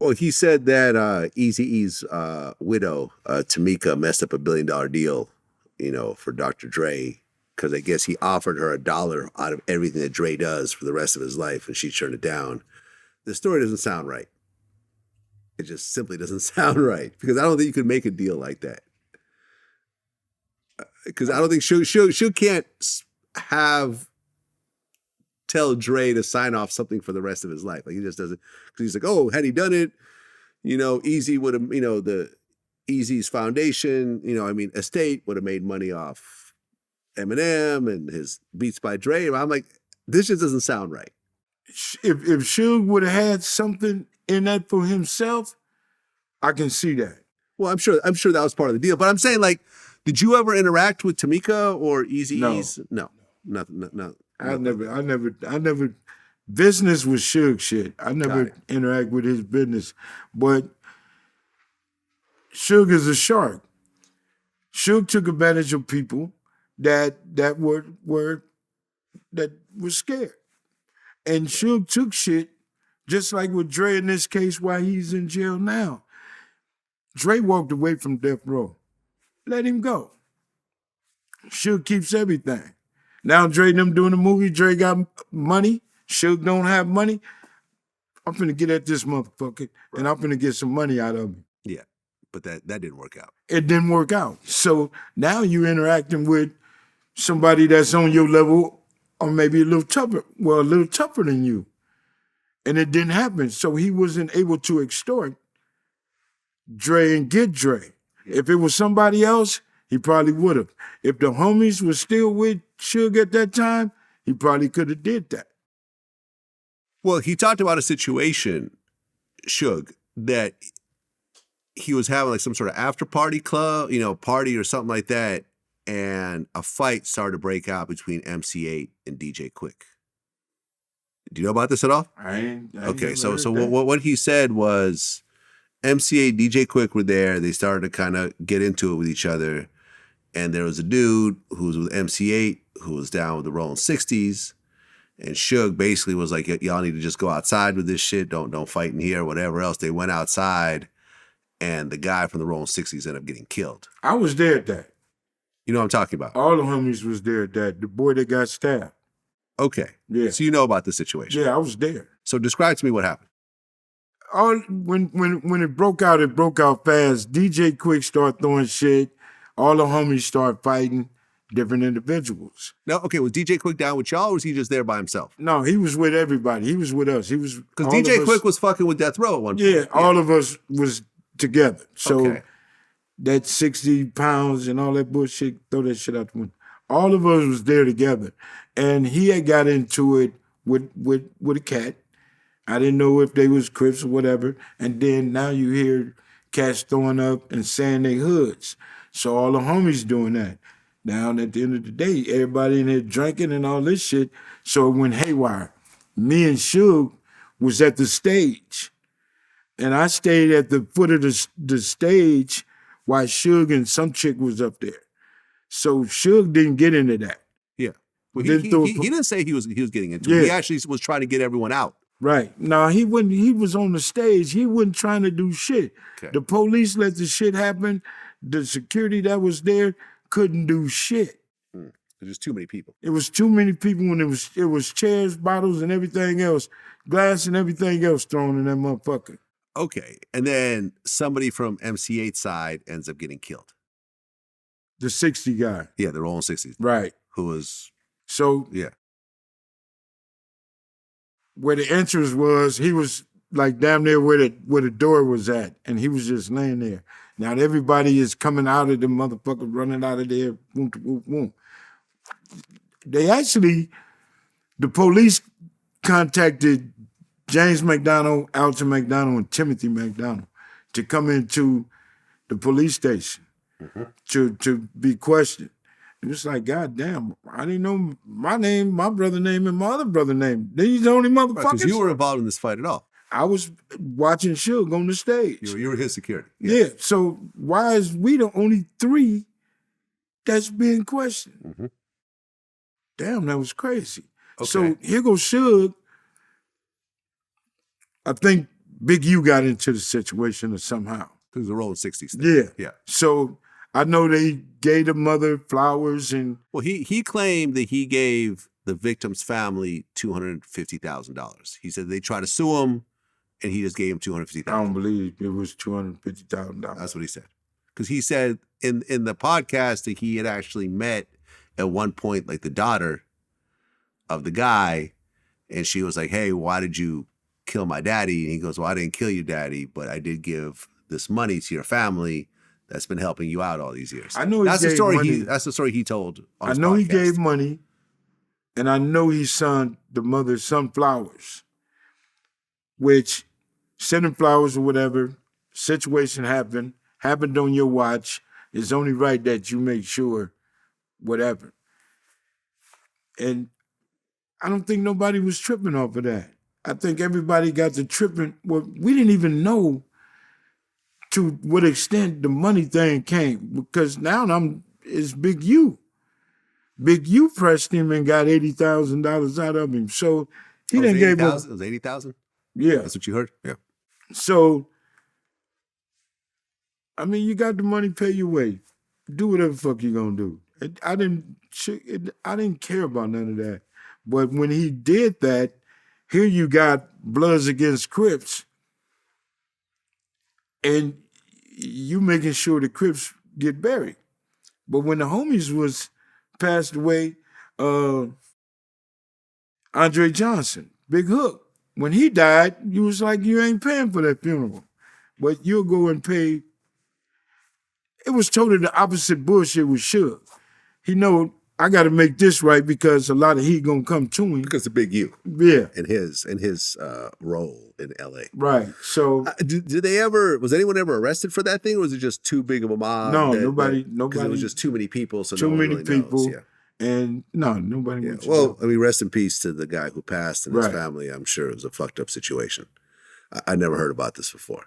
Well, he said that Eazy-E's widow, Tamika, messed up $1 billion deal, for Dr. Dre, because I guess he offered her $1 out of everything that Dre does for the rest of his life, and she turned it down. The story doesn't sound right. It just simply doesn't sound right, because I don't think you could make a deal like that. Because I don't think Suge can't tell Dre to sign off something for the rest of his life. Like, he just doesn't, because he's like, oh, had he done it, Eazy would have, the Eazy's foundation, estate would have made money off Eminem and his Beats by Dre. And I'm like, this just doesn't sound right. If Suge would have had something in that for himself, I can see that. Well, I'm sure that was part of the deal. But I'm saying, like, did you ever interact with Tamika or Eazy-E's? No. Nothing. No. I never, business was Suge shit. I never interact with his business. But Suge is a shark. Suge took advantage of people that were scared. And Suge took shit, just like with Dre in this case, why he's in jail now. Dre walked away from death row. Let him go. Suge keeps everything. Now Dre and them doing the movie, Dre got money, Suge don't have money. I'm finna get at this motherfucker, and I'm finna get some money out of him. Yeah, but that didn't work out. It didn't work out. So now you're interacting with somebody that's on your level, or maybe a little tougher than you. And it didn't happen. So he wasn't able to extort Dre and get Dre. If it was somebody else, he probably would have. If the homies were still with Suge at that time, he probably could have did that. Well, he talked about a situation, Suge, that he was having like some sort of after-party club, party or something like that, and a fight started to break out between MC Eiht and DJ Quik. Do you know about this at all? I ain't okay, so what he said was MC Eiht, DJ Quik were there. They started to kind of get into it with each other. And there was a dude who was with MC Eiht who was down with the Rolling 60s. And Suge basically was like, y'all need to just go outside with this shit. Don't fight in here, whatever else. They went outside, and the guy from the Rolling 60s ended up getting killed. I was there at that. You know what I'm talking about? All the homies was there at that. The boy that got stabbed. Okay. Yeah. So you know about the situation? Yeah, I was there. So describe to me what happened. When it broke out fast. DJ Quik started throwing shit. All the homies started fighting different individuals. No, okay, was DJ Quik down with y'all, or was he just there by himself? No, he was with everybody. He was with us. He was because DJ Quik was fucking with Death Row at one point. Yeah, all of us was together. So that 60 pounds and all that bullshit, throw that shit out the window. All of us was there together. And he had got into it with a cat. I didn't know if they was Crips or whatever. And then now you hear cats throwing up and saying they hoods. So all the homies doing that. Now, at the end of the day, everybody in there drinking and all this shit. So it went haywire. Me and Suge was at the stage. And I stayed at the foot of the stage while Suge and some chick was up there. So Suge didn't get into that. Yeah. Well, he didn't say he was getting into it. He actually was trying to get everyone out. Right. No, he wouldn't. He was on the stage. He wasn't trying to do shit. Okay. The police let the shit happen. The security that was there couldn't do shit. There's too many people. It was too many people when it was chairs, bottles, and everything else, glass and everything else thrown in that motherfucker. Okay. And then somebody from MC Eiht's side ends up getting killed. The 60 guy. Yeah, the Rolling 60s. Right. Who was... So... Yeah. Where the entrance was, he was like damn near where the door was at, and he was just laying there. Now everybody is coming out of the motherfucker, running out of there. Boom, boom, boom. The police contacted James McDonald, Alton McDonald, and Timothy McDonald to come into the police station to be questioned. And it's like, God damn, I didn't know my name, my brother's name, and my other brother's name. These the only motherfuckers. Because you were involved in this fight at all. I was watching Suge on the stage. You were his security. Yeah. So why is we the only three that's being questioned? Damn, that was crazy. Okay. So here goes Suge. I think Big U got into the situation or somehow. It was a rolling 60s thing. Yeah. Yeah. So I know they gave the mother flowers and... Well, he claimed that he gave the victim's family $250,000. He said they tried to sue him, and he just gave him $250,000. I don't believe it was $250,000. That's what he said. Because he said in the podcast that he had actually met at one point, like the daughter of the guy, and she was like, "Hey, why did you kill my daddy?" And he goes, "Well, I didn't kill your daddy, but I did give this money to your family that's been helping you out all these years." I know that's the story money. that's the story he told on his I know podcast. he gave money, and I know he sent the mother some flowers, which sending flowers or whatever, situation happened on your watch. It's only right that you make sure whatever. And I don't think nobody was tripping off of that. I think everybody got to tripping. Well, we didn't even know to what extent the money thing came, because now it's Big U. Big U pressed him and got $80,000 out of him. So he didn't give him. It was 80,000. Yeah, that's what you heard. Yeah. So, I mean, you got the money, pay your way, do whatever the fuck you gonna do. I didn't care about none of that. But when he did that, here you got Bloods against Crips, and you making sure the Crips get buried. But when the homies was passed away, Andre Johnson, Big Hook, when he died, you was like, you ain't paying for that funeral, but you'll go and pay. It was totally the opposite bullshit with Suge. He know, I got to make this right because a lot of heat gonna come to him. Because the Big U. Yeah. In his role in LA. Right. So was anyone ever arrested for that thing, or was it just too big of a mob? No, nobody. Because it was just too many people. So too no many one really people. knows. Yeah. And no, nobody. Yeah. Well, I mean, rest in peace to the guy who passed and his Right. family. I'm sure it was a fucked up situation. I never heard about this before.